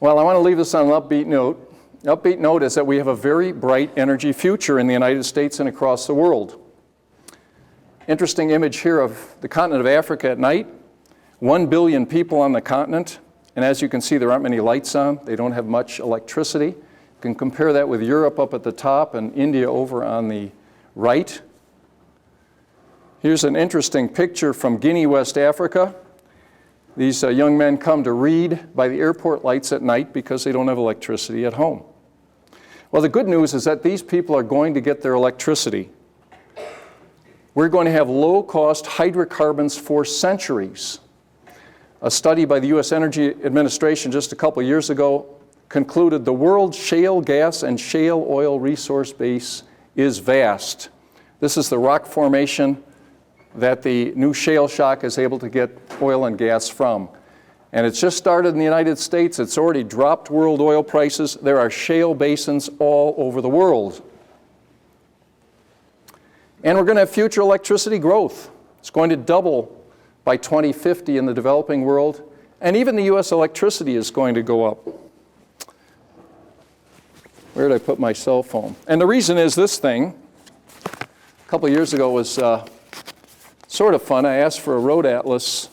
Well, I want to leave this on an upbeat note. The upbeat note is that we have a very bright energy future in the United States and across the world. Interesting image here of the continent of Africa at night. 1 billion people on the continent, and as you can see, there aren't many lights on. They don't have much electricity. You can compare that with Europe up at the top and India over on the right. Here's an interesting picture from Guinea, West Africa. These young men come to read by the airport lights at night because they don't have electricity at home. Well, the good news is that these people are going to get their electricity. We're going to have low-cost hydrocarbons for centuries. A study by the U.S. Energy Administration just a couple years ago concluded the world's shale gas and shale oil resource base is vast. This is the rock formation that the new shale shock is able to get oil and gas from. And it's just started in the United States. It's already dropped world oil prices. There are shale basins all over the world. And we're going to have future electricity growth. It's going to double by 2050 in the developing world. And even the U.S. electricity is going to go up. Where did I put my cell phone? And the reason is this thing, a couple of years ago, was sort of fun. I asked for a road atlas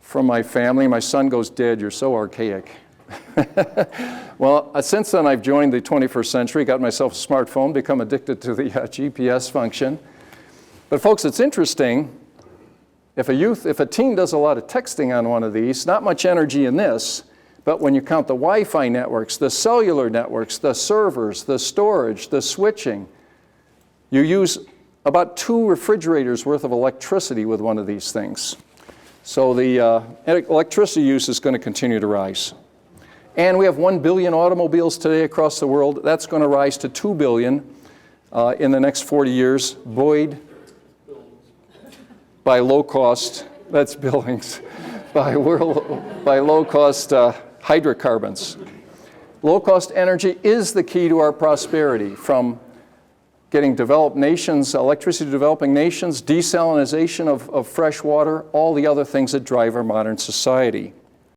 from my family. My son goes, "Dad, you're so archaic." Well, since then I've joined the 21st century, got myself a smartphone, become addicted to the GPS function. But folks, it's interesting. If a teen does a lot of texting on one of these, not much energy in this, but when you count the Wi-Fi networks, the cellular networks, the servers, the storage, the switching, you use about 2 refrigerators worth of electricity with one of these things. So the electricity use is going to continue to rise. And we have 1 billion automobiles today across the world. That's going to rise to 2 billion in the next 40 years, buoyed by low-cost, that's Billings, by low-cost hydrocarbons. Low-cost energy is the key to our prosperity, from getting developed nations, electricity to developing nations, desalination of fresh water, all the other things that drive our modern society.